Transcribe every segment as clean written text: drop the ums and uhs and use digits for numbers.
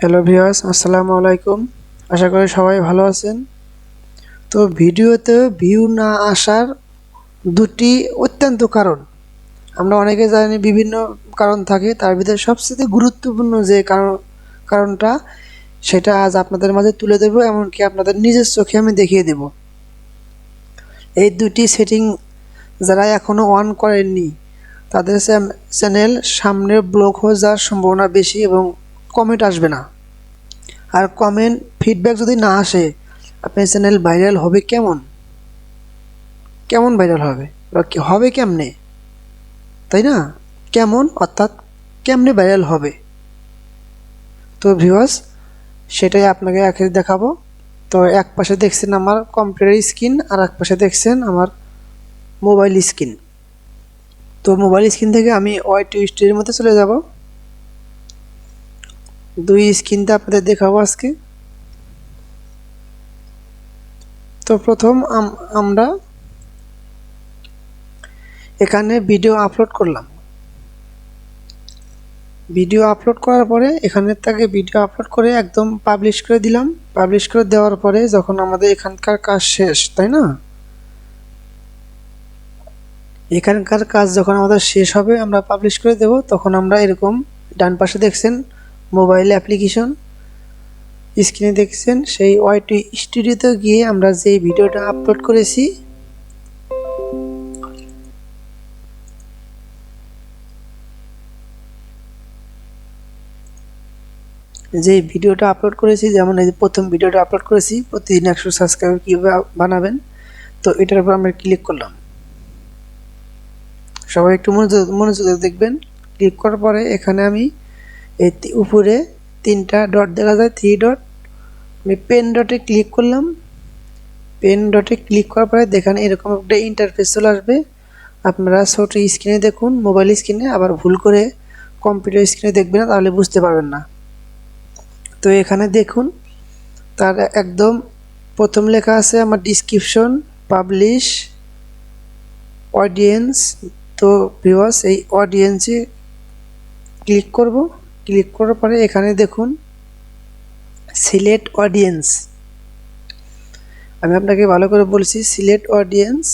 Hello viewers, আসসালামু আলাইকুম। আশা করি সবাই ভালো আছেন। তো ভিডিওতে ভিউ না আসার দুটি অত্যন্ত কারণ আমরা অনেকে জানি। বিভিন্ন কারণ থাকে, তার ভিতরে সবচেয়ে গুরুত্বপূর্ণ যে কারণটা সেটা আজ আপনাদের মাঝে তুলে দেব, এমনকি আপনাদের নিজের চোখে আমি দেখিয়ে দেব। এই দুটি সেটিং যারা এখনও অন করেননি তাদের চ্যানেল সামনে ব্লক হয়ে যাওয়ার সম্ভাবনা বেশি এবং কমেন্ট আসবে না। আর কমেন্ট ফিডব্যাক যদি না আসে, আপনার চ্যানেল ভাইরাল হবে কেমন? কেমন ভাইরাল হবে বা হবে কেমনে, তাই না? কেমন অর্থাৎ কেমনে ভাইরাল হবে। তো ভিউয়ার্স, সেটাই আপনাকে আগে দেখাবো। তো এক পাশে দেখছেন আমার কম্পিউটার স্ক্রিন, আর এক পাশে দেখছেন আমার মোবাইল স্ক্রিন। তো মোবাইল স্ক্রিন থেকে আমি ওয়াই2 স্টুডিওর মধ্যে চলে যাব। দুই স্ক্রিনটা আপনাদের দেখাবো আজকে। তো প্রথম আমরা এখানে ভিডিও আপলোড করলাম। ভিডিও আপলোড করার পরে এখানে থেকে ভিডিও আপলোড করে একদম পাবলিশ করে দিলাম। পাবলিশ করে দেওয়ার পরে যখন আমাদের এখানকার কাজ শেষ, তাই না? এখানকার কাজ যখন আমাদের শেষ হবে, আমরা পাবলিশ করে দেব। তখন আমরা এরকম ডান পাশে দেখছেন মোবাইল অ্যাপ্লিকেশন, স্ক্রিনে দেখছেন সেই ওয়াই2 স্টুডিওতে গিয়ে আমরা যে ভিডিওটা আপলোড করেছি যেমন এই যে প্রথম ভিডিওটা আপলোড করেছি, প্রতিদিন 100 সাবস্ক্রাইবার কীভাবে বানাবেন, তো এটার উপর আমরা ক্লিক করলাম। সবাই একটু মনোযোগ দেখবেন। ক্লিক করার পরে এখানে আমি এই উপরে তিনটা ডট দেখা যায়, 3 ডট, আমি পেন ডটে ক্লিক করলাম। পেন ডটে ক্লিক করার পরে দেখেন এরকম একটা ইন্টারফেস চলে আসবে। আপনারা ছোট স্ক্রিনে দেখুন, মোবাইল স্ক্রিনে, আবার ভুল করে কম্পিউটার স্ক্রিনে দেখবেন না, তাহলে বুঝতে পারবেন না। তো এখানে দেখুন, তার একদম প্রথম লেখা আছে আমার ডিসক্রিপশন, পাবলিশ, অডিয়েন্স। তো ভিউয়ার্স, এই অডিয়েন্সে ক্লিক করব। ক্লিক করার পরে এখানে দেখুন সিলেক্ট অডিয়েন্স। আমি আপনাকে ভালো করে বলছি সিলেক্ট অডিয়েন্স।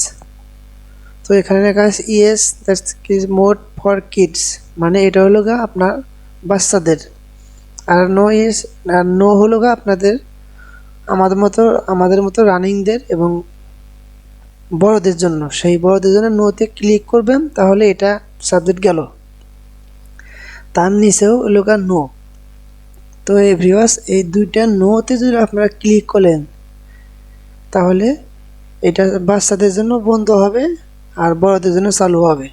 তো এখানে লেখা আছে yes that's mode for kids, মানে এটা হলো গা আপনার বাচ্চাদের। আর নো হলো গা আপনাদের আমাদের মতো রানিংদের এবং বড়দের জন্য। সেই বড়দের জন্য নোতে ক্লিক করবেন, তাহলে এটা সাবজেক্ট গেল। তার নিচেও হলো গা নো। তো এই ভিউয়ার্স, এই দুইটা নোতে যদি আপনারা ক্লিক করেন, তাহলে এটা বাচ্চাদের জন্য বন্ধ হবে আর বড়দের জন্য চালু হবে।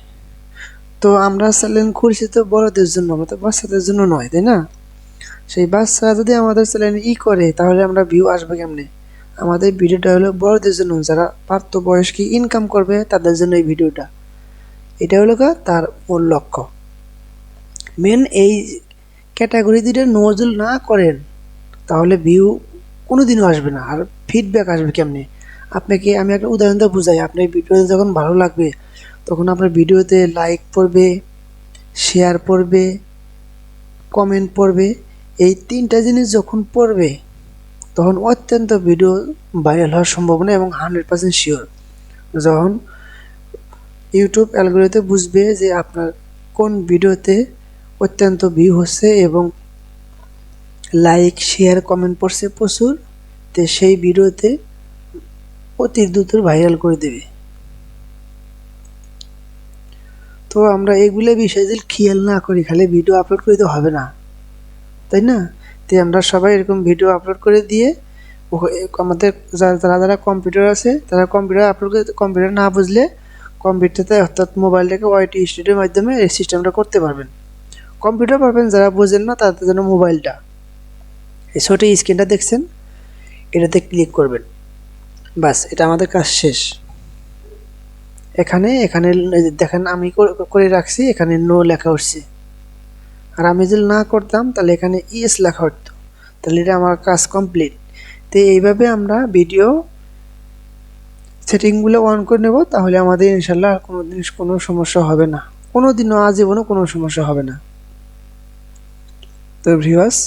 তো আমরা চ্যানেল খুলছি তো বড়দের জন্য, তো বাচ্চাদের জন্য নয়, তাই না? সেই বাচ্চারা যদি আমাদের চ্যানেল করে, তাহলে আমরা ভিউ আসবে কেমনে? আমাদের ভিডিওটা হলো বড়দের জন্য, যারা প্রাপ্তবয়স্ক ইনকাম করবে তাদের জন্য এই ভিডিওটা। এটা হলো তার মূল লক্ষ্য। মেন এই ক্যাটাগরি দুটো নজল না করেন, তাহলে ভিউ কোনোদিনও আসবে না। আর ফিডব্যাক আসবে কেমনে? আপনাকে আমি একটা উদাহরণ দিয়ে বুঝাই। আপনার ভিডিওতে যখন ভালো লাগবে, তখন আপনার ভিডিওতে লাইক পড়বে, শেয়ার পড়বে, কমেন্ট পড়বে। এই তিনটা জিনিস যখন পড়বে, তখন অত্যন্ত ভিডিও ভাইরাল হওয়ার সম্ভাবনা এবং 100% শিওর। যখন ইউটিউব অ্যালগরিদম বুঝবে যে আপনার কোন ভিডিওতে অত্যন্ত ভিউ হচ্ছে এবং লাইক, শেয়ার, কমেন্ট পড়ছে প্রচুর, তো সেই ভিডিওতে অতি দ্রুত ভাইরাল করে দেবে। তো আমরা এগুলো বিষয় যদি খেয়াল না করি, খালি ভিডিও আপলোড করে তো হবে না, তাই না? তো আমরা সবাই এরকম ভিডিও আপলোড করে দিয়ে আমাদের যারা কম্পিউটার আছে, তারা কম্পিউটার আপলোড করে, কম্পিউটার না বুঝলে কম্পিউটারতে অর্থাৎ মোবাইলটাকে ওয়াই2 স্টুডিওর মাধ্যমে এই সিস্টেমটা করতে পারবেন। কম্পিউটার পারবেন, যারা বোঝেন না তাদের জন্য মোবাইলটা, এই ছোটো স্ক্রিনটা দেখছেন, এটাতে ক্লিক করবেন। বাস, এটা আমাদের কাজ শেষ। এখানে দেখেন আমি করে রাখছি, এখানে নো লেখা উঠছে। আর আমি যদি না করতাম, তাহলে এখানে ইয়েস লেখা উঠতো, তাহলে এটা আমার কাজ কমপ্লিট। তো এইভাবে আমরা ভিডিও সেটিংগুলো অন করে নেব, তাহলে আমাদের ইনশাল্লাহ আর কোনো সমস্যা হবে না, কোনো দিনও আজীবনও কোনো সমস্যা হবে না। তো ভিউয়ার্স,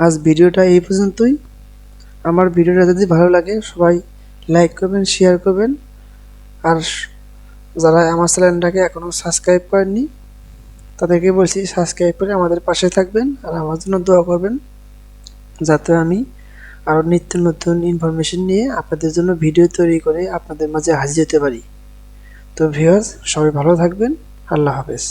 আজ ভিডিওটা এই পর্যন্তই। আমার ভিডিওটা যদি ভালো লাগে সবাই লাইক করবেন, শেয়ার করবেন। আর যারা আমার চ্যানেলটাকে এখনও সাবস্ক্রাইব করেননি তাদেরকে বলছি সাবস্ক্রাইব করে আমাদের পাশে থাকবেন আর আমার জন্য দোয়া করবেন, যাতে আমি আরও নিত্য নতুন ইনফরমেশন নিয়ে আপনাদের জন্য ভিডিও তৈরি করে আপনাদের মাঝে হাজির হতে পারি। তো ভিউয়ার্স, সবাই ভালো থাকবেন। আল্লাহ হাফেজ।